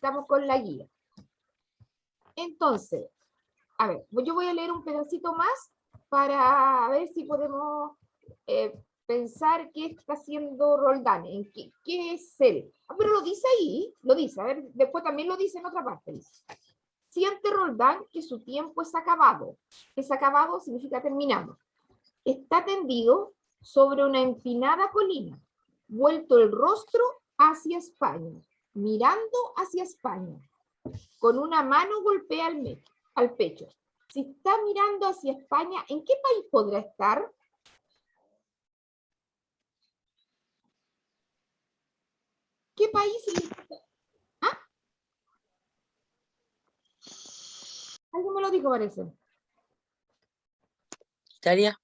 estamos con la guía. Entonces, a ver, yo voy a leer un pedacito más para ver si podemos pensar qué está haciendo Roldán, en qué es él. Ah, pero lo dice ahí, lo dice, a ver, después también lo dice en otra parte. Dice. Siente Roldán que su tiempo es acabado. Es acabado significa terminado. Está tendido sobre una empinada colina, vuelto el rostro hacia España, mirando hacia España. Con una mano golpea al pecho. Si está mirando hacia España, ¿en qué país podrá estar? ¿Qué país? ¿Ah? Alguien me lo dijo, parece. Italia.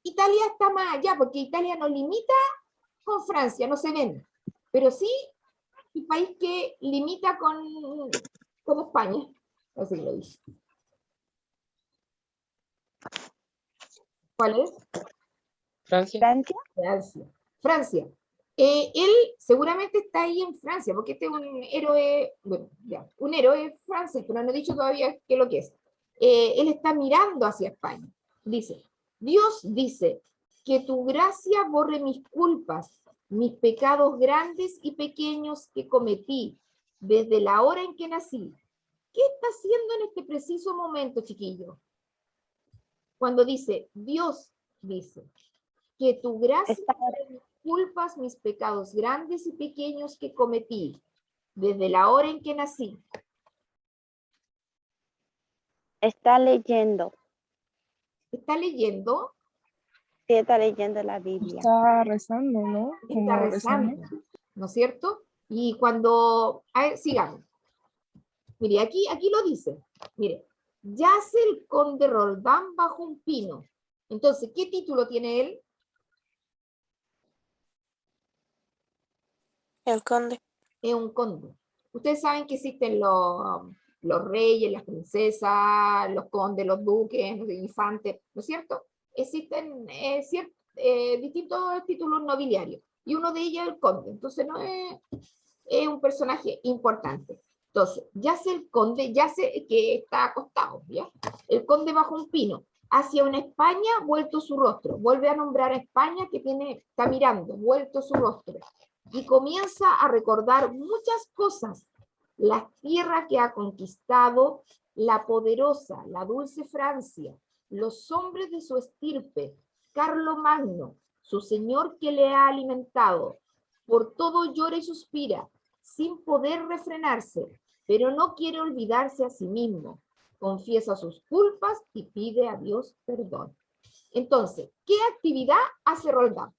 Italia está más allá, porque Italia no limita con Francia, no se ven. Pero sí, el país que limita con España. Así lo dice. ¿Cuál es? Francia. Francia. Francia. Francia. Él seguramente está ahí en Francia, porque este es un héroe, bueno, ya, un héroe francés, pero no he dicho todavía qué es lo que es. Él está mirando hacia España. Dice, Dios dice, que tu gracia borre mis culpas, mis pecados grandes y pequeños que cometí desde la hora en que nací. ¿Qué está haciendo en este preciso momento, chiquillo? Cuando dice, Dios dice, que tu gracia borre mis culpas, mis pecados grandes y pequeños que cometí desde la hora en que nací. Está leyendo. ¿Está leyendo? Sí, está leyendo la Biblia. Está rezando, ¿no? Como Está rezando, ¿no es cierto? Y cuando, a ver, sigamos. Mire, aquí lo dice. Mire, yace el conde Roldán bajo un pino. Entonces, ¿qué título tiene él? El conde. Es un conde. Ustedes saben que existen los reyes, las princesas, los condes, los duques, los infantes, ¿no es cierto? Existen distintos títulos nobiliarios. Y uno de ellos es el conde. Entonces, no es un personaje importante. Entonces, yace el conde, yace que está acostado, ¿ya? El conde bajo un pino, hacia una España vuelto su rostro, vuelve a nombrar a España que está mirando, vuelto su rostro, y comienza a recordar muchas cosas, las tierras que ha conquistado, la poderosa, la dulce Francia, los hombres de su estirpe, Carlomagno, su señor que le ha alimentado, por todo llora y suspira, sin poder refrenarse, pero no quiere olvidarse a sí mismo. Confiesa sus culpas y pide a Dios perdón. Entonces, ¿qué actividad hace Roldán?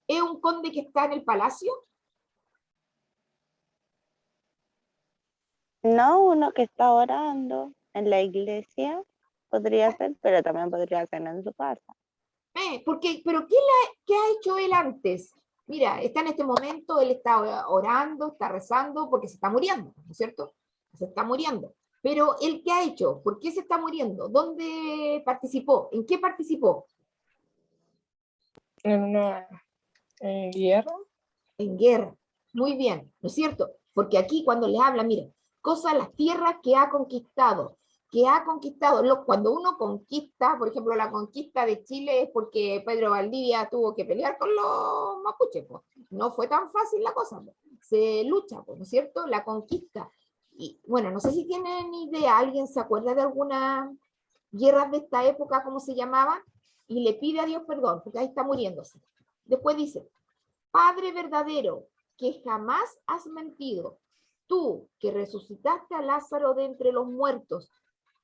¿Es un conde que está en el palacio? No, uno que está orando en la iglesia podría ser, pero también podría ser en su casa. Pero ¿qué ha hecho él antes? Mira, está en este momento, él está orando, está rezando, porque se está muriendo, ¿no es cierto? Se está muriendo. Pero ¿él qué ha hecho? ¿Por qué se está muriendo? ¿Dónde participó? ¿En qué participó? en una guerra. En guerra. Muy bien, ¿no es cierto? Porque aquí cuando le habla, mira, cosas, las tierras que ha conquistado, cuando uno conquista, por ejemplo, la conquista de Chile es porque Pedro Valdivia tuvo que pelear con los mapuches, pues. No fue tan fácil la cosa, pues. Se lucha, pues, ¿no es cierto? La conquista. Y bueno, no sé si tienen idea, ¿alguien se acuerda de alguna guerra de esta época, cómo se llamaban? Y le pide a Dios perdón, porque ahí está muriéndose. Después dice, Padre verdadero, que jamás has mentido, tú que resucitaste a Lázaro de entre los muertos,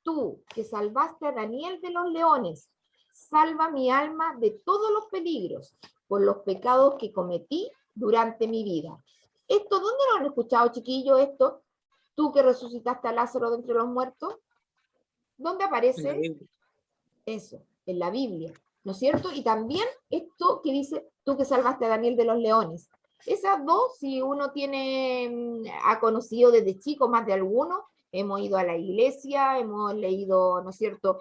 tú que salvaste a Daniel de los leones, salva mi alma de todos los peligros por los pecados que cometí durante mi vida. ¿Esto dónde lo han escuchado, chiquillos, esto? Tú que resucitaste a Lázaro de entre los muertos, ¿dónde aparece? Eso, en la Biblia, ¿no es cierto? Y también esto que dice, tú que salvaste a Daniel de los leones. Esas dos, si uno ha conocido desde chico más de alguno, hemos ido a la iglesia, hemos leído, ¿no es cierto?,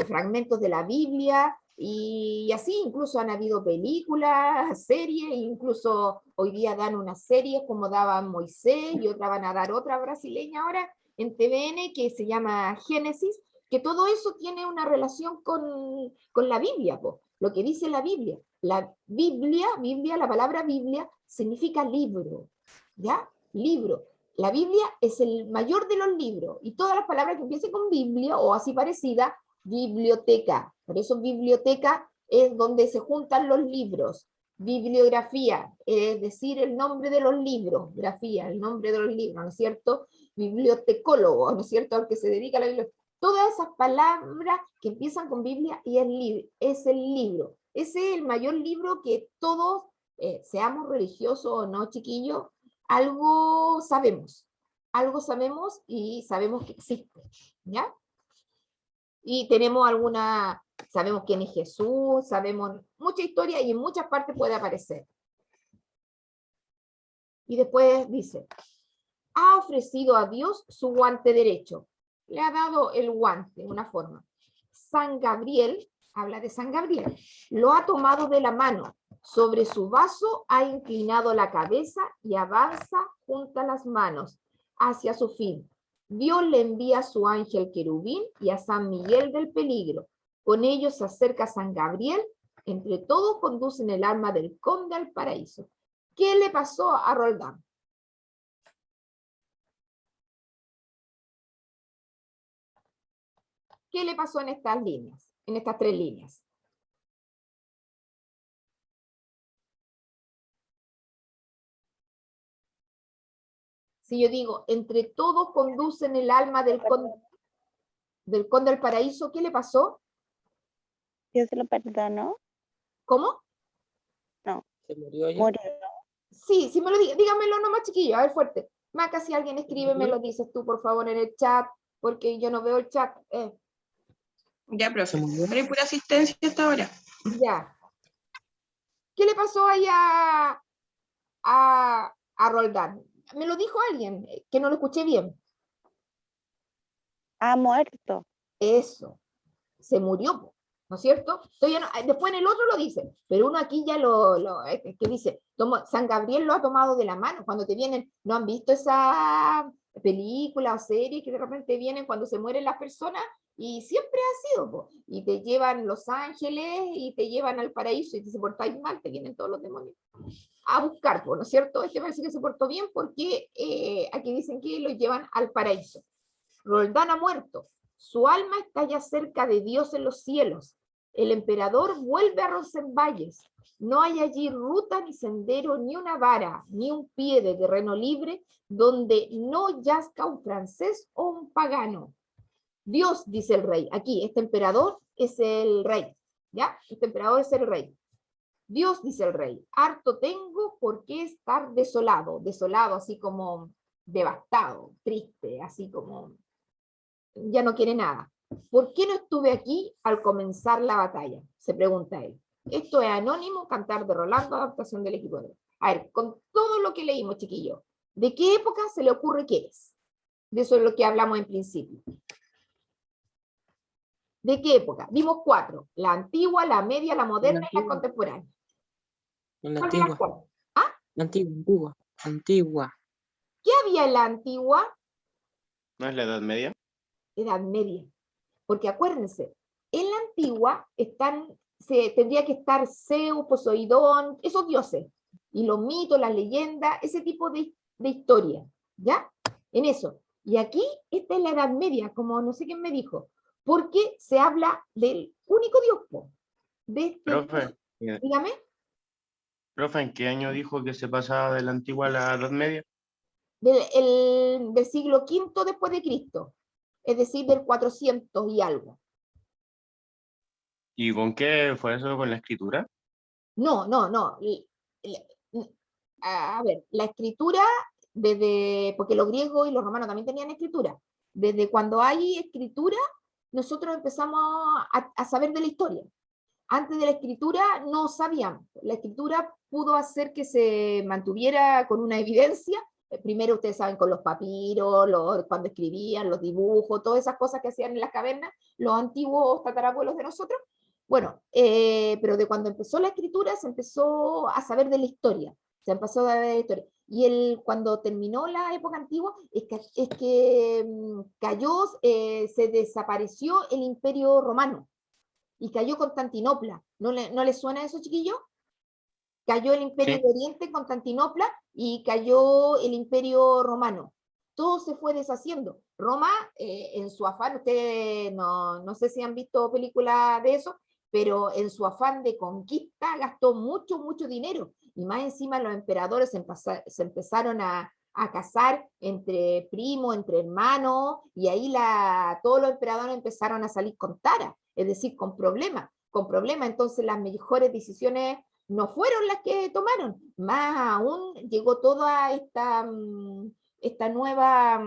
fragmentos de la Biblia, y así incluso han habido películas, series, incluso hoy día dan una serie como daban Moisés, y otra van a dar otra brasileña ahora en TVN que se llama Génesis, que todo eso tiene una relación con la Biblia, po, lo que dice la Biblia. La Biblia, la palabra Biblia significa libro, ¿ya? Libro. La Biblia es el mayor de los libros, y todas las palabras que empiecen con Biblia o así parecida, biblioteca. Por eso biblioteca es donde se juntan los libros. Bibliografía, es decir, el nombre de los libros, grafía, el nombre de los libros, ¿no es cierto? Bibliotecólogo, ¿no es cierto?, al que se dedica a la biblioteca. Todas esas palabras que empiezan con Biblia y es el libro. Ese es el mayor libro que todos, seamos religiosos o no, chiquillos, algo sabemos y sabemos que existe, ¿ya? Y tenemos sabemos quién es Jesús, sabemos mucha historia y en muchas partes puede aparecer. Y después dice, ha ofrecido a Dios su guante derecho. Le ha dado el guante, una forma. San Gabriel, habla de San Gabriel, lo ha tomado de la mano. Sobre su vaso ha inclinado la cabeza y avanza junto a las manos hacia su fin. Dios le envía a su ángel querubín y a San Miguel del peligro. Con ellos se acerca San Gabriel. Entre todos conducen el alma del conde al paraíso. ¿Qué le pasó a Roldán? ¿Qué le pasó en estas líneas? En estas 3 líneas. Si yo digo, entre todos conducen el alma del conde al paraíso, ¿qué le pasó? Dios se lo perdonó. ¿Cómo? Se murió ya. Murió. Sí, sí me lo diga, dígamelo nomás, chiquillo, a ver, fuerte. Maca, si alguien escribe, me lo dices tú, por favor, en el chat, porque yo no veo el chat. Ya, profe. Pero hay pura asistencia hasta ahora. Ya. ¿Qué le pasó ahí a Roldán? Me lo dijo alguien, que no lo escuché bien. Ha muerto. Eso, se murió, ¿no es cierto? Después en el otro lo dice, pero uno aquí ya que dice, San Gabriel lo ha tomado de la mano. Cuando te vienen, ¿no han visto esa película o serie que de repente vienen cuando se mueren las personas? Y siempre ha sido, po, y te llevan los ángeles y te llevan al paraíso, y si se portáis mal te vienen todos los demonios a buscar, po, ¿no es cierto? Este parece que se portó bien porque aquí dicen que lo llevan al paraíso. Roldán ha muerto. Su alma está ya cerca de Dios en los cielos. El emperador vuelve a Rosenvalles. No hay allí ruta, ni sendero, ni una vara, ni un pie de terreno libre donde no yazca un francés o un pagano. Dios, dice el rey. Aquí, este emperador es el rey. ¿Ya? Este emperador es el rey. Dios, dice el rey, harto tengo por qué estar desolado. Desolado, así como devastado, triste, así como ya no quiere nada. ¿Por qué no estuve aquí al comenzar la batalla? Se pregunta él. Esto es anónimo, Cantar de Rolando, adaptación del equipo. A ver, con todo lo que leímos, chiquillos, ¿de qué época se le ocurre que es? De eso es lo que hablamos en principio. ¿De qué época? Vimos 4. La antigua, la media, la moderna y la contemporánea. La ¿Cuál era antigua. cuál? ¿Ah? La antigua. Antigua. ¿Qué había en la antigua? ¿No es la Edad Media? Edad Media. Porque acuérdense, en la antigua tendría que estar Zeus, Poseidón, esos dioses, y los mitos, las leyendas, ese tipo de historia, ¿ya? En eso. Y aquí, esta es la Edad Media, como no sé quién me dijo, porque se habla del único Dios, de este Profe, Dios. Dígame. profe, ¿en qué año dijo que se pasaba de la antigua a la Edad Media? Del siglo V después de Cristo, es decir, del 400 y algo. ¿Y con qué fue eso? ¿Con la escritura? No. A ver, la escritura, porque los griegos y los romanos también tenían escritura. Desde cuando hay escritura, nosotros empezamos a saber de la historia. Antes de la escritura no sabíamos. La escritura pudo hacer que se mantuviera con una evidencia primero ustedes saben con los papiros, cuando escribían, los dibujos, todas esas cosas que hacían en las cavernas, los antiguos tatarabuelos de nosotros. Bueno, pero de cuando empezó la escritura se empezó a saber de la historia, se empezó a saber de la historia. Y cuando terminó la época antigua, es que cayó, se desapareció el Imperio Romano, y cayó Constantinopla. ¿No le suena eso, chiquillos? Cayó el Imperio de Oriente, Constantinopla, y cayó el Imperio Romano. Todo se fue deshaciendo. Roma, en su afán, ustedes no sé si han visto películas de eso, pero en su afán de conquista gastó mucho, mucho dinero. Y más encima los emperadores se empezaron a casar entre primos, entre hermanos, y ahí todos los emperadores empezaron a salir con tara, es decir, con problemas. Entonces las mejores decisiones no fueron las que tomaron, más aún llegó toda esta nueva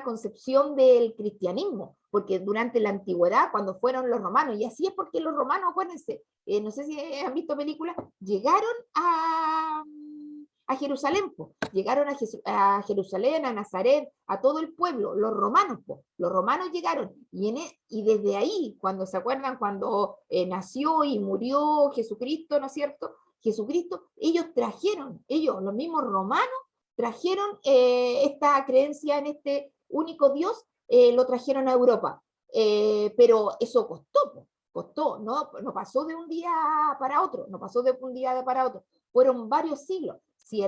concepción del cristianismo, porque durante la antigüedad, cuando fueron los romanos, y así es porque los romanos, acuérdense, no sé si han visto películas, llegaron a Jerusalén, llegaron a Jerusalén, a Nazaret, a todo el pueblo, los romanos llegaron, y desde ahí, cuando se acuerdan, cuando nació y murió Jesucristo, ¿no es cierto? Jesucristo, los mismos romanos, trajeron esta creencia en este único Dios, lo trajeron a Europa, pero eso costó, no pasó de un día para otro, fueron varios siglos. Si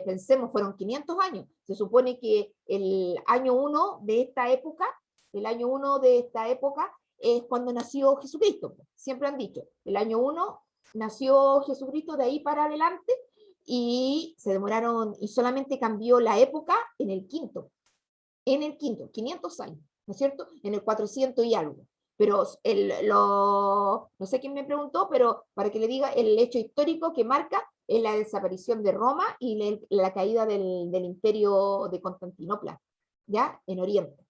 pensemos, fueron 500 años. Se supone que el año 1 de esta época es cuando nació Jesucristo. Siempre han dicho, el año 1 nació Jesucristo, de ahí para adelante, y se demoraron, y solamente cambió la época en el quinto, 500 años, ¿no es cierto? En el 400 y algo. Pero no sé quién me preguntó, pero para que le diga, el hecho histórico que marca es la desaparición de Roma y la caída del imperio de Constantinopla, ¿ya? En Oriente.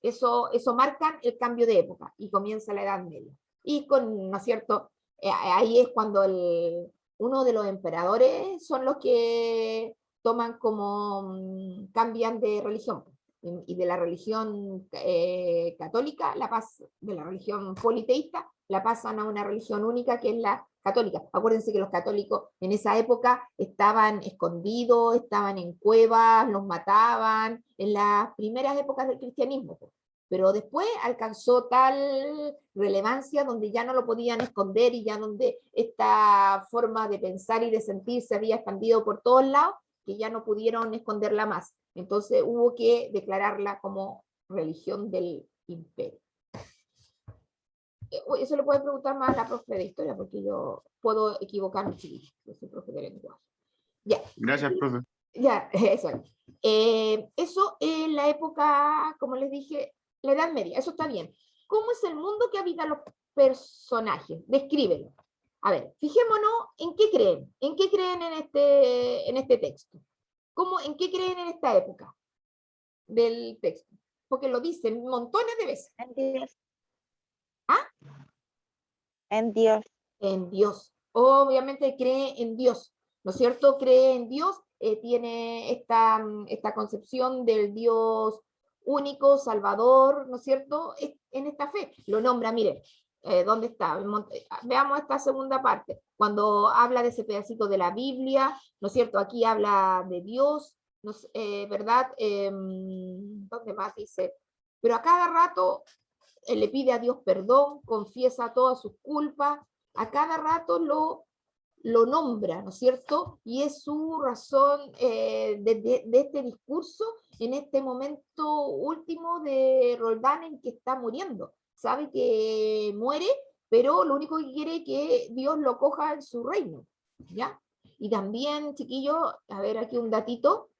Eso marca el cambio de época y comienza la Edad Media. Y ¿no es cierto? Ahí es cuando uno de los emperadores son los que toman cambian de religión, y de la religión católica, de la religión politeísta, la pasan a una religión única que es la católica. Acuérdense que los católicos en esa época estaban escondidos, estaban en cuevas, los mataban, en las primeras épocas del cristianismo. Pero después alcanzó tal relevancia donde ya no lo podían esconder, y ya donde esta forma de pensar y de sentir se había expandido por todos lados, que ya no pudieron esconderla más. Entonces hubo que declararla como religión del imperio. Eso le puede preguntar más a la profe de historia, porque yo puedo equivocarme, chiquillos. Yo soy profe de lenguaje. Ya. Gracias, profe. Ya, eso. Eso es la época, como les dije, la Edad Media. Eso está bien. ¿Cómo es el mundo que habitan los personajes? Descríbelo. A ver, fijémonos en qué creen. ¿En qué creen en este texto? ¿En qué creen en esta época del texto? Porque lo dicen montones de veces. En Dios. ¿Ah? En Dios. En Dios. Obviamente cree en Dios, ¿no es cierto? Cree en Dios, tiene esta concepción del Dios único, salvador, ¿no es cierto? En esta fe. Lo nombra, miren, ¿dónde está? Veamos esta segunda parte. Cuando habla de ese pedacito de la Biblia, ¿no es cierto? Aquí habla de Dios, ¿verdad? ¿Dónde más dice? Pero a cada rato le pide a Dios perdón, confiesa todas sus culpas, a cada rato lo nombra, ¿no es cierto? Y es su razón de este discurso en este momento último de Roldán, en que está muriendo. Sabe que muere, pero lo único que quiere es que Dios lo coja en su reino, ¿ya? Y también, chiquillos, a ver aquí un dato,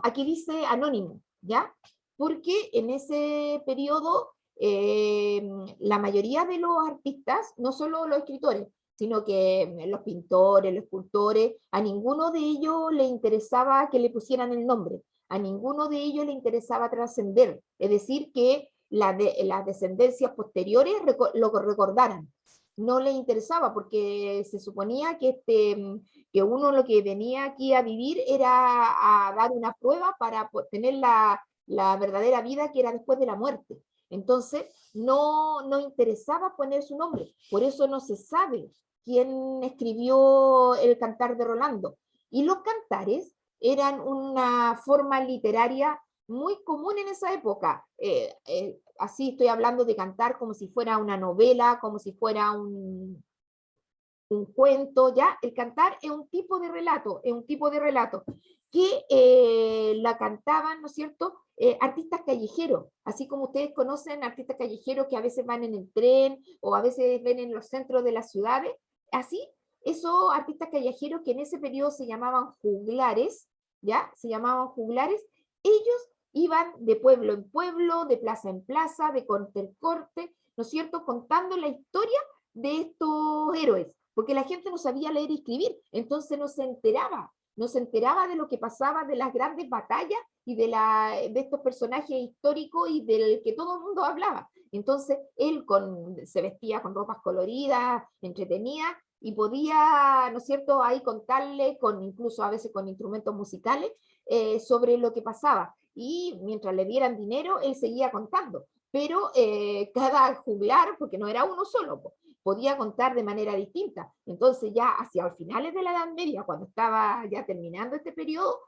aquí dice anónimo, ¿ya? Porque en ese periodo la mayoría de los artistas, no solo los escritores, sino que los pintores, los escultores, a ninguno de ellos le interesaba que le pusieran el nombre, a ninguno de ellos le interesaba trascender, es decir, que las descendencias posteriores lo recordaran. no le interesaba, porque se suponía que, que uno lo que venía aquí a vivir era a dar una prueba para tener la verdadera vida que era después de la muerte. Entonces, no interesaba poner su nombre, por eso no se sabe quién escribió el Cantar de Rolando. Y los cantares eran una forma literaria muy común en esa época. Así estoy hablando de cantar como si fuera una novela, como si fuera un cuento, ¿ya? El cantar es un tipo de relato, que la cantaban, ¿no es cierto?, artistas callejeros, así como ustedes conocen artistas callejeros que a veces van en el tren o a veces ven en los centros de las ciudades, así, esos artistas callejeros que en ese periodo se llamaban juglares, ¿ya? Se llamaban juglares, ellos iban de pueblo en pueblo, de plaza en plaza, de corte en corte, ¿no es cierto?, contando la historia de estos héroes, porque la gente no sabía leer y escribir, entonces no se enteraba de lo que pasaba, de las grandes batallas y de estos personajes históricos y del que todo el mundo hablaba. Entonces él se vestía con ropas coloridas, entretenidas, y podía, ¿no es cierto?, ahí contarle, incluso a veces con instrumentos musicales, sobre lo que pasaba. Y mientras le dieran dinero, él seguía contando. Pero cada juglar, porque no era uno solo, podía contar de manera distinta. Entonces ya hacia los finales de la Edad Media, cuando estaba ya terminando este periodo,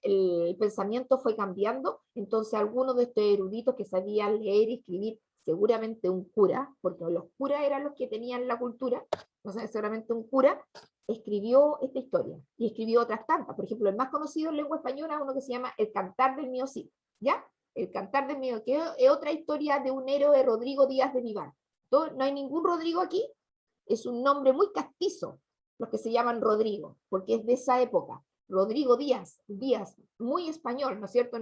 el pensamiento fue cambiando. Entonces algunos de estos eruditos que sabían leer y escribir, seguramente un cura, porque los curas eran los que tenían la cultura, entonces seguramente un cura, escribió esta historia, y escribió otras tantas. Por ejemplo, el más conocido en lengua española, uno que se llama El Cantar del Mío Cid, ¿ya? El Cantar del Mío, que es otra historia de un héroe, Rodrigo Díaz de Vivar. No hay ningún Rodrigo aquí, es un nombre muy castizo, los que se llaman Rodrigo, porque es de esa época. Rodrigo Díaz, muy español, ¿no es cierto?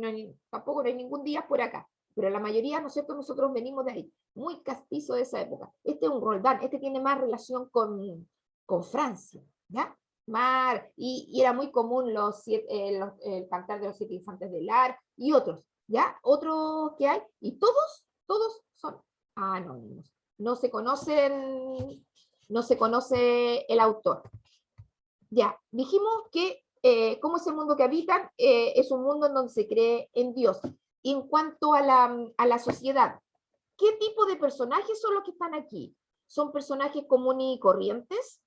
Tampoco no hay ningún Díaz por acá, pero la mayoría, ¿no es cierto?, nosotros venimos de ahí, muy castizo de esa época. Este es un Roldán, este tiene más relación con Francia, ¿ya? Y era muy común el Cantar de los 7 Infantes del Ar y otros, ¿ya? Otros que hay, y todos son anónimos. No se conoce el autor. Ya, dijimos que como es el mundo que habitan, es un mundo en donde se cree en Dios. Y en cuanto a la sociedad, ¿qué tipo de personajes son los que están aquí? ¿Son personajes comunes y corrientes?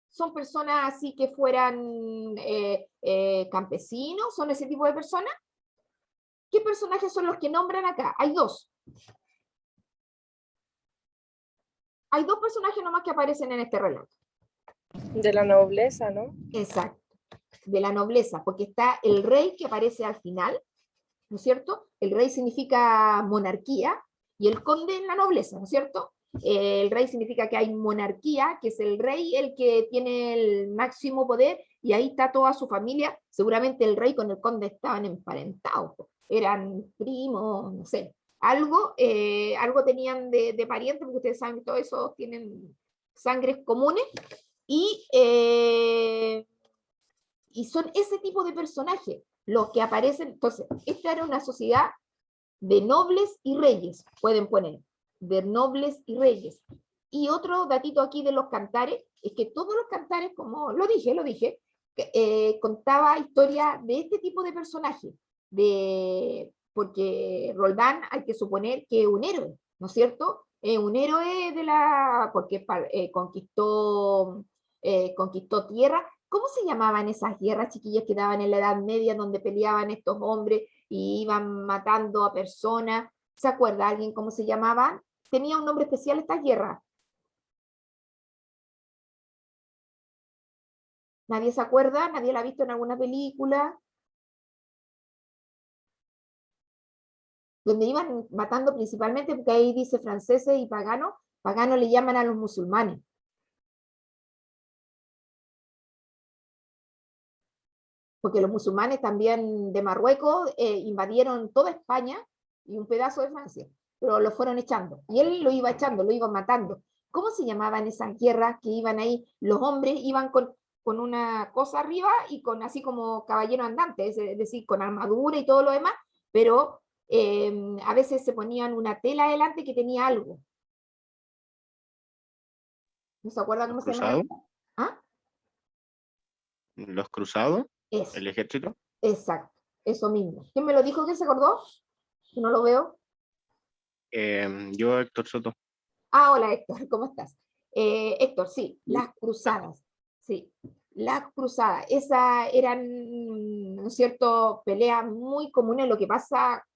¿Son personas así que fueran campesinos? ¿Son ese tipo de personas? ¿Qué personajes son los que nombran acá? Hay dos. Hay dos personajes nomás que aparecen en este relato. De la nobleza, ¿no? Exacto, de la nobleza, porque está el rey que aparece al final, ¿no es cierto? El rey significa monarquía y el conde en la nobleza, ¿no es cierto? El rey significa que hay monarquía, que es el rey el que tiene el máximo poder, y ahí está toda su familia. Seguramente el rey con el conde estaban emparentados, eran primos, no sé, algo tenían de pariente, porque ustedes saben que todos esos tienen sangres comunes, y son ese tipo de personajes los que aparecen. Entonces, esta era una sociedad de nobles y reyes, pueden poner, de nobles y reyes. Y otro datito aquí de los cantares, es que todos los cantares, como lo dije, contaba historia de este tipo de personajes, porque Roldán hay que suponer que es un héroe, ¿no es cierto? Un héroe porque conquistó tierra. ¿Cómo se llamaban esas guerras, chiquillas, que daban en la Edad Media, donde peleaban estos hombres y iban matando a personas? ¿Se acuerda alguien cómo se llamaban? Tenía un nombre especial estas guerras. ¿Nadie se acuerda? ¿Nadie la ha visto en alguna película? Donde iban matando principalmente, porque ahí dice franceses y paganos. Paganos le llaman a los musulmanes. Porque los musulmanes también de Marruecos invadieron toda España y un pedazo de Francia, pero lo fueron echando, y él lo iba echando, lo iba matando. ¿Cómo se llamaban esas guerras que iban ahí? Los hombres iban con una cosa arriba y así como caballero andante, es decir, con armadura y todo lo demás, pero a veces se ponían una tela adelante que tenía algo. ¿No se acuerda cómo se llama? ¿Cruzado? ¿Ah? ¿Los cruzados? Eso, ¿El ejército? exacto, eso mismo. ¿Quién me lo dijo que se acordó? Que no lo veo. Yo, Héctor Soto. Ah, hola Héctor, ¿cómo estás? Héctor, sí, las cruzadas, sí, las cruzadas, esas eran, ¿no es cierto?, peleas muy comunes. Lo que pasa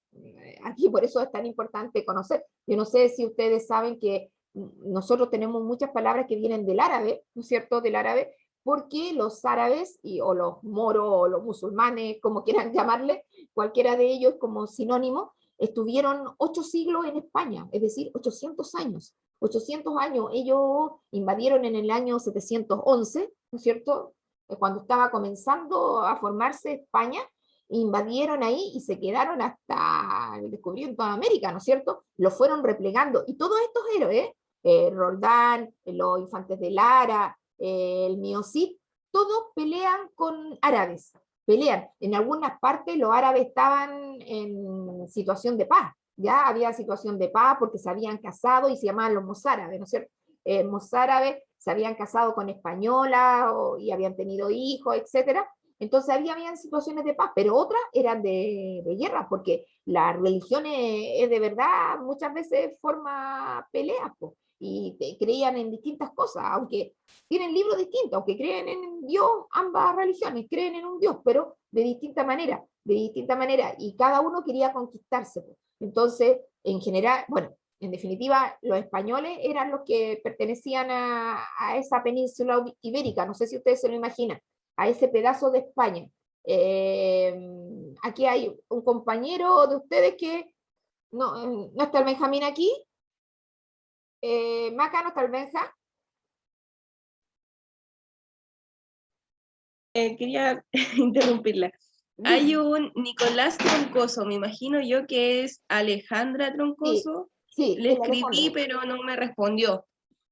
aquí, por eso es tan importante conocer. Yo no sé si ustedes saben que nosotros tenemos muchas palabras que vienen del árabe, ¿no es cierto?, del árabe, porque los árabes, o los moros, o los musulmanes, como quieran llamarle, cualquiera de ellos como sinónimo, estuvieron 8 siglos en España, es decir, 800 años. 800 años, ellos invadieron en el año 711, ¿no es cierto? Cuando estaba comenzando a formarse España, invadieron ahí y se quedaron hasta descubrieron toda América, ¿no es cierto? Lo fueron replegando. Y todos estos héroes, Roldán, los infantes de Lara, el Miocid, todos pelean con árabes, pelean. En algunas partes los árabes estaban en situación de paz, ya había situación de paz porque se habían casado y se llamaban los mozárabes, ¿no es cierto? Mozárabes se habían casado con españolas y habían tenido hijos, etcétera. Entonces habían situaciones de paz, pero otras eran de guerra, porque la religión es de verdad muchas veces forma peleas, y creían en distintas cosas, aunque tienen libros distintos, aunque creen en Dios, ambas religiones creen en un Dios, pero de distinta manera, y cada uno quería conquistarse. Entonces, en general, bueno, en definitiva, los españoles eran los que pertenecían a esa península ibérica, no sé si ustedes se lo imaginan, a ese pedazo de España. Aquí hay un compañero de ustedes que no está el Benjamín aquí. Maca, ¿no está el Benja? Quería interrumpirla. Hay un Nicolás Troncoso, me imagino yo que es Alejandra Troncoso. Sí, Le el escribí, Alejandro. pero no me respondió.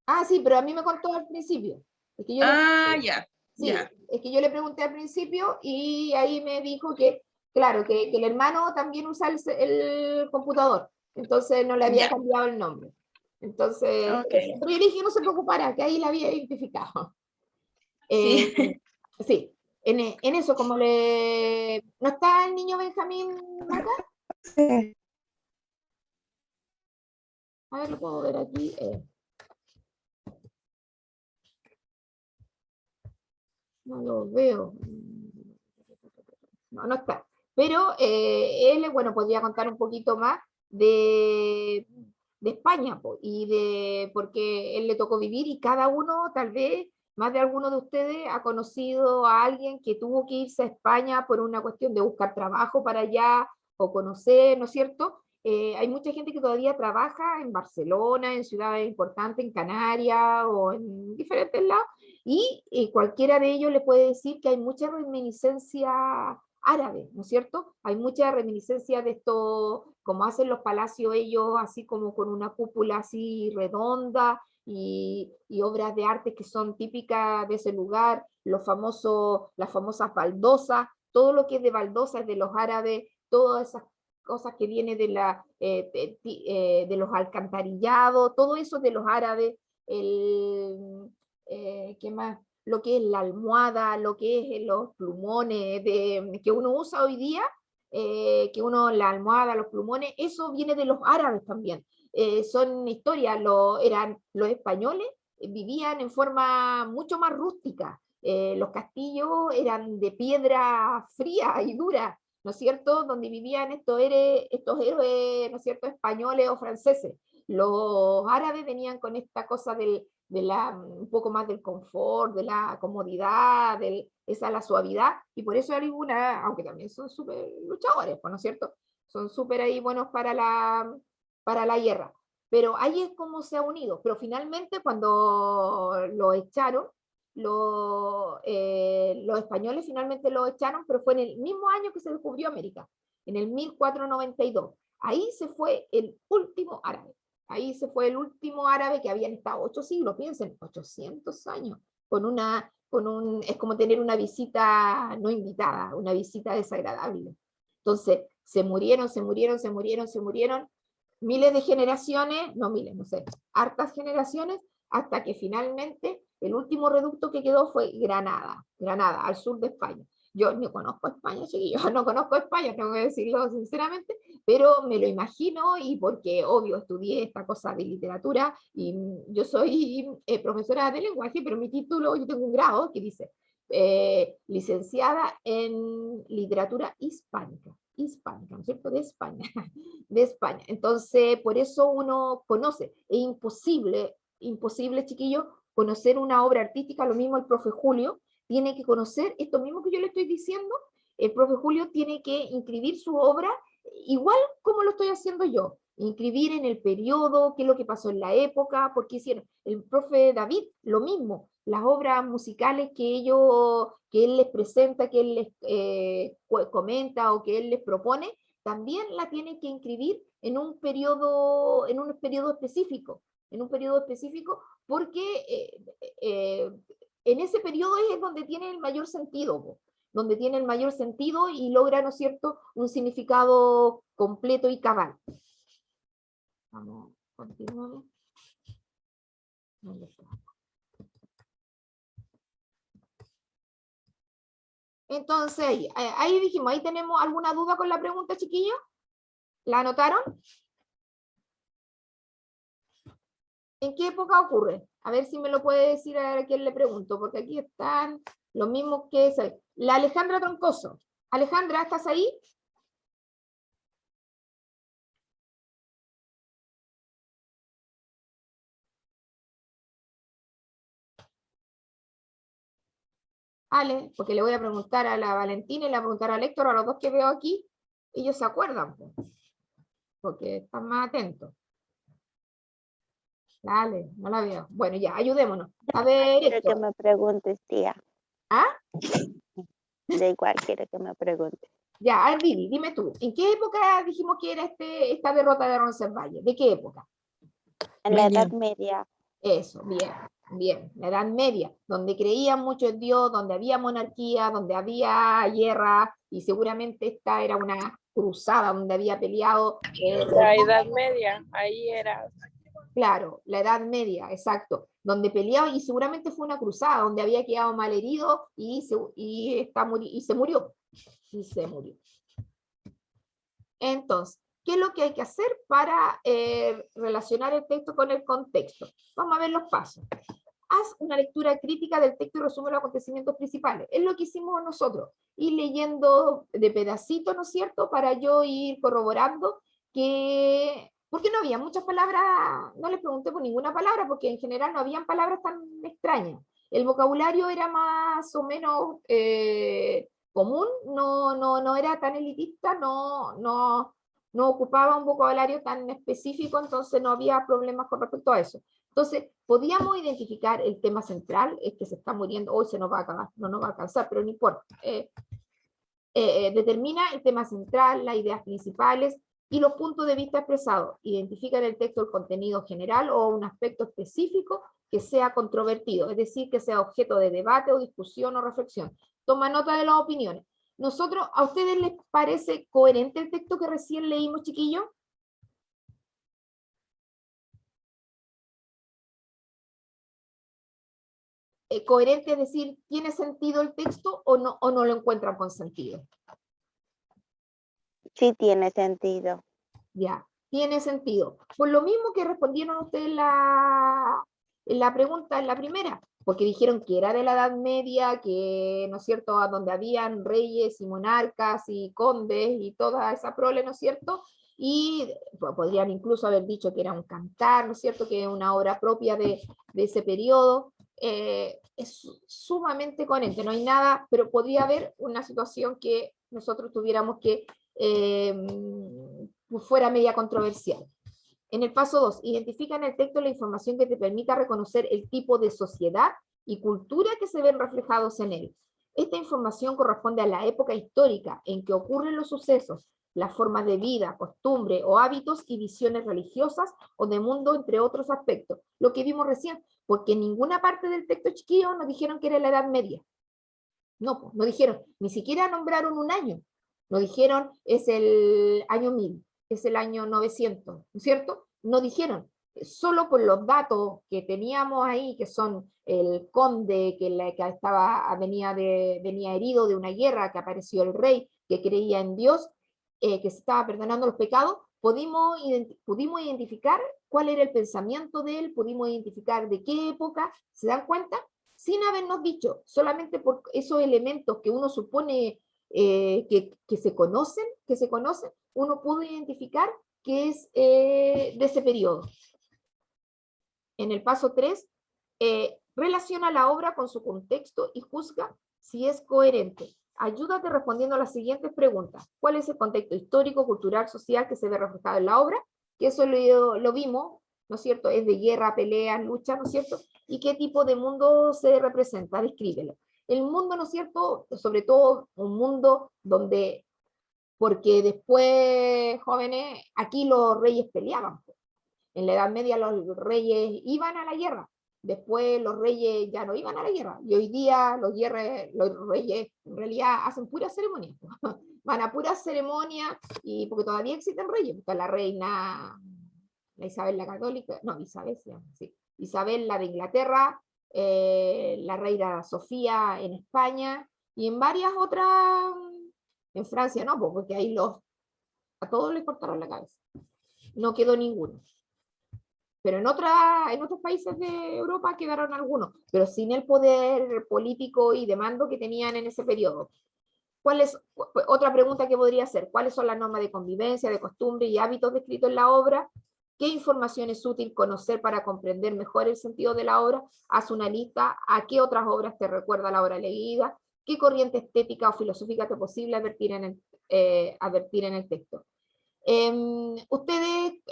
Ah, sí, pero a mí me contó al principio. Es que yo Ya, sí, ya. es que yo le pregunté al principio y ahí me dijo que, claro, que el hermano también usa el computador, entonces no le había Ya, cambiado el nombre. Entonces, ok. pero yo le dije que no se preocupara, que ahí la había identificado. Sí. Sí, en eso, como le... ¿No está el niño Benjamín acá? Sí. A ver, lo puedo ver aquí. No lo veo. No está. Pero él, bueno, podría contar un poquito más de España, porque él le tocó vivir y cada uno, tal vez, más de alguno de ustedes ha conocido a alguien que tuvo que irse a España por una cuestión de buscar trabajo para allá o conocer, ¿no es cierto? Hay mucha gente que todavía trabaja en Barcelona, en ciudades importantes, en Canarias o en diferentes lados, y cualquiera de ellos le puede decir que hay mucha reminiscencia árabe, ¿no es cierto? Hay mucha reminiscencia de esto, como hacen los palacios ellos, así como con una cúpula así redonda, y obras de arte que son típicas de ese lugar, las famosas baldosas, todo lo que es de baldosa es de los árabes, todas esas cosas que vienen de los alcantarillados, todo eso de los árabes, ¿qué más? Lo que es la almohada, lo que es los plumones que uno usa hoy día, la almohada, los plumones, eso viene de los árabes también. Son historias, eran los españoles, vivían en forma mucho más rústica. Los castillos eran de piedra fría y dura, ¿no es cierto? Donde vivían estos héroes, ¿no es cierto?, españoles o franceses. Los árabes venían con esta cosa un poco más del confort, de la comodidad, la suavidad, y por eso hay aunque también son súper luchadores, ¿no es cierto? Son súper ahí buenos para la guerra. Pero ahí es como se ha unido. Pero finalmente cuando lo echaron, los españoles finalmente lo echaron, pero fue en el mismo año que se descubrió América, en el 1492. Ahí se fue el último árabe. Ahí se fue el último árabe que habían estado 8 siglos, piensen, 800 años, es como tener una visita no invitada, una visita desagradable. Entonces, se murieron miles de generaciones, no miles, no sé, hartas generaciones, hasta que finalmente el último reducto que quedó fue Granada, al sur de España. Yo no conozco España, chiquillos, no conozco España, tengo que decirlo sinceramente, pero me lo imagino, y porque obvio estudié esta cosa de literatura, y yo soy profesora de lenguaje, pero mi título, yo tengo un grado que dice licenciada en literatura hispánica, ¿no es cierto? De España, de España. Entonces, por eso uno conoce. Es imposible, chiquillo, conocer una obra artística. Lo mismo el profe Julio tiene que conocer esto mismo que yo le estoy diciendo. El profe Julio tiene que inscribir su obra igual como lo estoy haciendo yo. Inscribir en el periodo, qué es lo que pasó en la época, porque hicieron. El profe David, lo mismo. Las obras musicales que él les presenta, que él les comenta o que él les propone, también la tienen que inscribir en un periodo específico, porque en ese periodo es donde tiene el mayor sentido, y logra, ¿no es cierto?, un significado completo y cabal. Vamos, continuamos. ¿Dónde está? Entonces, ahí dijimos, ahí tenemos alguna duda con la pregunta, chiquillos. ¿La anotaron? ¿En qué época ocurre? A ver si me lo puede decir a quién le pregunto, porque aquí están los mismos que esa. La Alejandra Troncoso. Alejandra, ¿estás ahí? Ale, porque le voy a preguntar a la Valentina y le voy a preguntar a Héctor, a los dos que veo aquí, ellos se acuerdan, porque están más atentos. Dale, no la veo. Bueno, ya, ayudémonos. A ver, Quiero Héctor. que me preguntes, tía. ¿Ah? Da igual, quiero que me preguntes. Ya, a ver, Vivi, dime tú, ¿en qué época dijimos que era esta derrota de Roncesvalles? ¿De qué época? En la Edad Media. Eso, bien, la Edad Media, donde creían mucho en Dios, donde había monarquía, donde había guerra, y seguramente esta era una cruzada donde había peleado. La Edad Media, ahí era. Claro, la Edad Media, exacto, donde peleaba, y seguramente fue una cruzada, donde había quedado mal herido y se murió. Entonces, ¿qué es lo que hay que hacer para relacionar el texto con el contexto? Vamos a ver los pasos. Haz una lectura crítica del texto y resume los acontecimientos principales. Es lo que hicimos nosotros, ir leyendo de pedacitos, ¿no es cierto?, para yo ir corroborando que... Porque no había muchas palabras, no les pregunté por ninguna palabra, porque en general no habían palabras tan extrañas. El vocabulario era más o menos común, no era tan elitista, no ocupaba un vocabulario tan específico, entonces no había problemas con respecto a eso. Entonces, podíamos identificar el tema central, es que se está muriendo, hoy se nos va a acabar, no nos va a alcanzar, pero no importa. Determina el tema central, las ideas principales y los puntos de vista expresados. Identifica en el texto el contenido general o un aspecto específico que sea controvertido, es decir, que sea objeto de debate o discusión o reflexión. Toma nota de las opiniones. Nosotros, ¿a ustedes les parece coherente el texto que recién leímos, chiquillos? Coherente, es decir, ¿tiene sentido el texto o no lo encuentran con sentido? Sí tiene sentido. Ya, tiene sentido. Por lo mismo que respondieron ustedes en la pregunta, en la primera, porque dijeron que era de la Edad Media, que, ¿no es cierto?, a donde habían reyes y monarcas y condes y toda esa prole, ¿no es cierto?, y podrían incluso haber dicho que era un cantar, ¿no es cierto?, que es una obra propia de ese periodo. Es sumamente coherente, no hay nada, pero podría haber una situación que nosotros tuviéramos que fuera media controversial. En el paso 2, identifica en el texto la información que te permita reconocer el tipo de sociedad y cultura que se ven reflejados en él. Esta información corresponde a la época histórica en que ocurren los sucesos, las formas de vida, costumbre o hábitos y visiones religiosas o de mundo, entre otros aspectos. Lo que vimos recién, porque en ninguna parte del texto, chiquillo, nos dijeron que era la Edad Media. No dijeron, ni siquiera nombraron un año. No dijeron es el año 1000, es el año 900, ¿no es cierto? No dijeron. Solo con los datos que teníamos ahí, que son el conde que venía herido de una guerra, que apareció el rey, que creía en Dios, que se estaba perdonando los pecados, pudimos identificar cuál era el pensamiento de él, pudimos identificar de qué época, ¿se dan cuenta? Sin habernos dicho, solamente por esos elementos que uno supone que se conocen, uno pudo identificar que es de ese periodo. En el paso 3, relaciona la obra con su contexto y juzga si es coherente. Ayúdate respondiendo a las siguientes preguntas. ¿Cuál es el contexto histórico, cultural, social que se ve reflejado en la obra? Que eso lo vimos, ¿no es cierto? Es de guerra, peleas, lucha, ¿no es cierto? ¿Y qué tipo de mundo se representa? Descríbelo. El mundo, ¿no es cierto? Sobre todo un mundo donde, porque después, jóvenes, aquí los reyes peleaban. En la Edad Media los reyes iban a la guerra, después los reyes ya no iban a la guerra, y hoy día los reyes en realidad hacen pura ceremonia, van a pura ceremonia, y porque todavía existen reyes, está la reina, la Isabel la Católica, no, Isabel se llama, sí, Isabel la de Inglaterra, la reina Sofía en España, y en varias otras, en Francia no, porque ahí a todos les cortaron la cabeza, no quedó ninguno. Pero en otros países de Europa quedaron algunos, pero sin el poder político y de mando que tenían en ese periodo. Otra pregunta que podría ser, ¿cuáles son las normas de convivencia, de costumbre y hábitos descritos en la obra? ¿Qué información es útil conocer para comprender mejor el sentido de la obra? Haz una lista. ¿A qué otras obras te recuerda la obra leída? ¿Qué corriente estética o filosófica te es posible advertir en el texto? Ustedes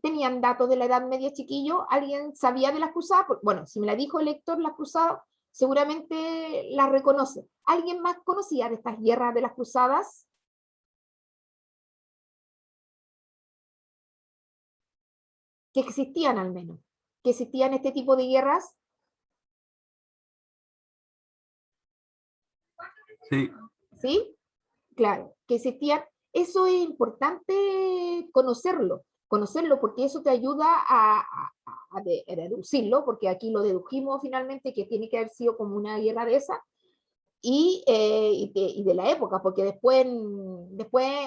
tenían datos de la Edad Media, chiquillo, ¿alguien sabía de las cruzadas? Bueno, si me la dijo el lector, las cruzadas, seguramente las reconoce. ¿Alguien más conocía de estas guerras de las cruzadas? Que existían al menos, que existían este tipo de guerras. Sí. ¿Sí? Claro, que existían. Eso es importante conocerlo porque eso te ayuda a deducirlo, porque aquí lo dedujimos finalmente que tiene que haber sido como una guerra de esa, y de la época, porque después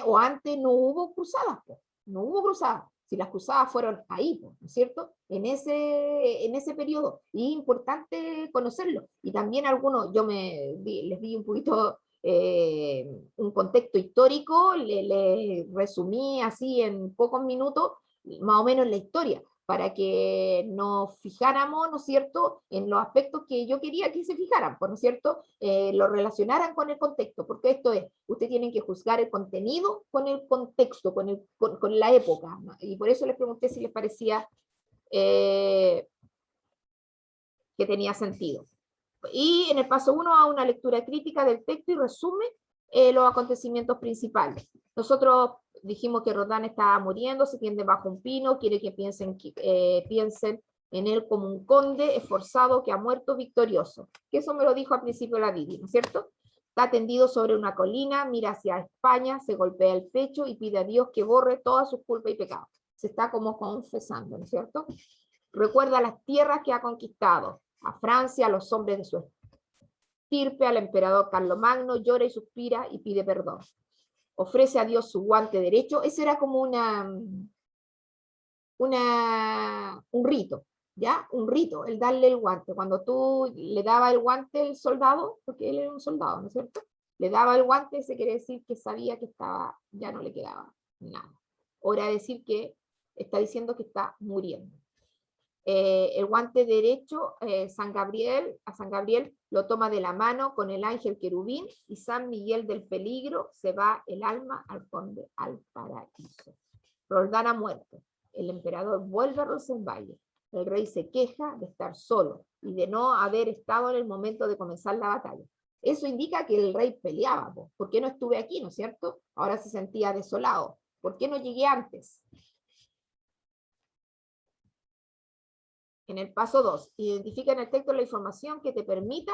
o antes no hubo cruzadas, no hubo cruzadas. Si las cruzadas fueron ahí, ¿no es cierto? En ese periodo, y es importante conocerlo. Y también algunos, les di un poquito un contexto histórico, le resumí así en pocos minutos, más o menos la historia, para que nos fijáramos, ¿no es cierto?, en los aspectos que yo quería que se fijaran, ¿no es cierto?, lo relacionaran con el contexto, porque esto es, ustedes tienen que juzgar el contenido con el contexto, con la época, ¿no? Y por eso les pregunté si les parecía que tenía sentido. Y en el paso 1 a una lectura crítica del texto y resume los acontecimientos principales. Nosotros dijimos que Rodán estaba muriendo, se tiende bajo un pino, quiere que piensen en él como un conde esforzado que ha muerto victorioso. Que eso me lo dijo al principio la Didi, ¿no es cierto? Está tendido sobre una colina, mira hacia España, se golpea el pecho y pide a Dios que borre todas sus culpas y pecados. Se está como confesando, ¿no es cierto? Recuerda las tierras que ha conquistado, a Francia, a los hombres de su estirpe, al emperador Carlomagno, llora y suspira y pide perdón. Ofrece a Dios su guante derecho. Ese era como un rito, ¿ya? Un rito, el darle el guante. Cuando tú le dabas el guante al soldado, porque él era un soldado, ¿no es cierto? Le daba el guante, se quiere decir que sabía que ya no le quedaba nada. Ahora decir que está diciendo que está muriendo. El guante derecho, a San Gabriel lo toma de la mano con el ángel querubín, y San Miguel del peligro se va el alma al conde al paraíso. Roldán ha muerto, el emperador vuelve a Rosenvalle, el rey se queja de estar solo y de no haber estado en el momento de comenzar la batalla. Eso indica que el rey peleaba. ¿Por qué no estuve aquí, no es cierto? Ahora se sentía desolado. ¿Por qué no llegué antes? En el paso 2, identifica en el texto la información que te permita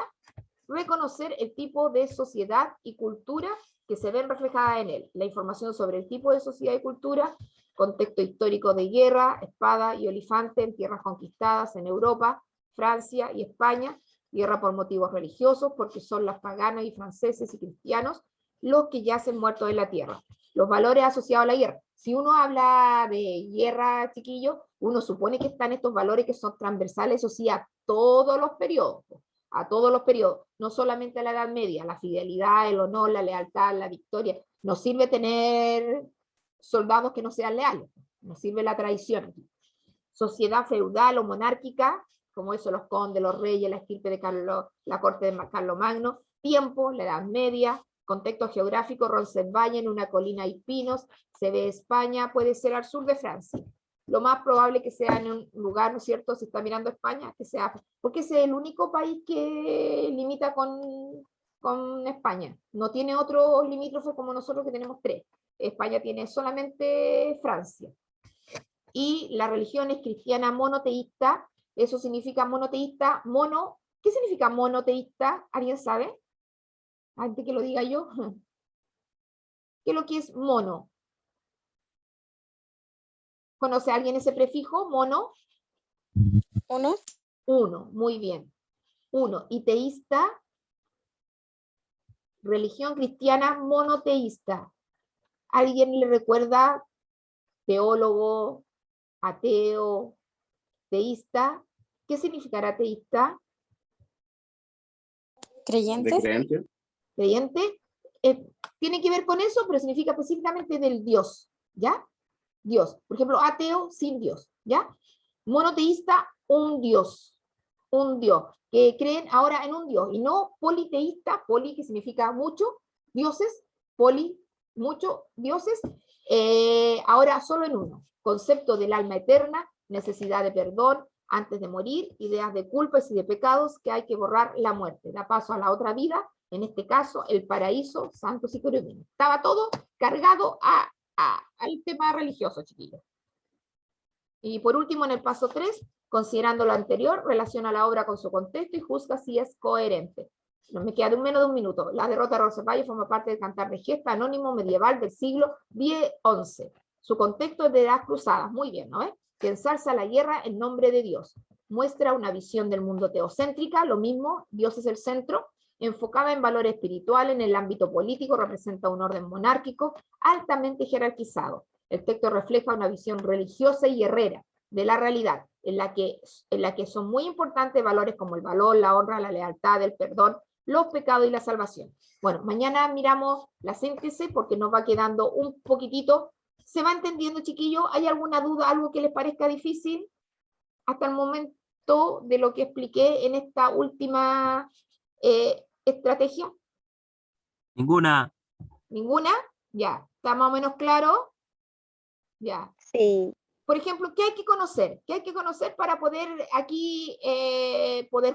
reconocer el tipo de sociedad y cultura que se ven reflejadas en él. La información sobre el tipo de sociedad y cultura, contexto histórico de guerra, espada y olifante en tierras conquistadas en Europa, Francia y España, guerra por motivos religiosos, porque son los paganos y franceses y cristianos los que yacen muertos en la tierra. Los valores asociados a la guerra. Si uno habla de guerra, chiquillos, uno supone que están estos valores que son transversales, eso sí, a todos los periodos, no solamente a la Edad Media, la fidelidad, el honor, la lealtad, la victoria. Nos sirve tener soldados que no sean leales, nos sirve la traición. Sociedad feudal o monárquica, como eso, los condes, los reyes, la estirpe de Carlos, la corte de Carlomagno, tiempo, la Edad Media, contexto geográfico, Roncesvalles, en una colina y pinos, se ve España, puede ser al sur de Francia. Lo más probable que sea en un lugar, ¿no es cierto?, si está mirando España, que sea, porque ese es el único país que limita con España. No tiene otro limítrofe como nosotros que tenemos 3. España tiene solamente Francia. Y la religión es cristiana monoteísta. Eso significa monoteísta, mono. ¿Qué significa monoteísta? ¿Alguien sabe? Antes que lo diga yo. ¿Qué es lo que es mono? ¿Conoce alguien ese prefijo? Mono. ¿Uno? Uno, muy bien. Uno. Y teísta, religión cristiana monoteísta. ¿Alguien le recuerda? Teólogo, ateo, teísta. ¿Qué significará teísta? ¿Creyentes? Creyente. Tiene que ver con eso, pero significa específicamente del Dios, ¿ya? Dios. Por ejemplo, ateo, sin Dios, ¿ya? Monoteísta, un Dios, que creen ahora en un Dios, y no politeísta, poli que significa mucho, dioses, poli, muchos dioses, ahora solo en uno. Concepto del alma eterna, necesidad de perdón antes de morir, ideas de culpas y de pecados que hay que borrar la muerte, da paso a la otra vida, en este caso el paraíso, santos y querubines. Estaba todo cargado al tema religioso, chiquillos. Y por último, en el paso 3, considerando lo anterior, relaciona la obra con su contexto y juzga si es coherente. No me queda menos de un minuto. La derrota de Roncesvalles forma parte del cantar de gesta anónimo medieval del siglo X-XI. Su contexto es de edad cruzadas. Muy bien, ¿no? Que ensalza la guerra en nombre de Dios. Muestra una visión del mundo teocéntrica, lo mismo, Dios es el centro, enfocada en valores espirituales, en el ámbito político, representa un orden monárquico altamente jerarquizado. El texto refleja una visión religiosa y guerrera de la realidad, en la que son muy importantes valores como el valor, la honra, la lealtad, el perdón, los pecados y la salvación. Bueno, mañana miramos la síntesis porque nos va quedando un poquitito. ¿Se va entendiendo, chiquillos? ¿Hay alguna duda, algo que les parezca difícil hasta el momento de lo que expliqué en esta última estrategia? Ninguna. ¿Ninguna? Ya, ¿está más o menos claro? Ya. Sí. Por ejemplo, ¿qué hay que conocer? ¿Qué hay que conocer para poder aquí poder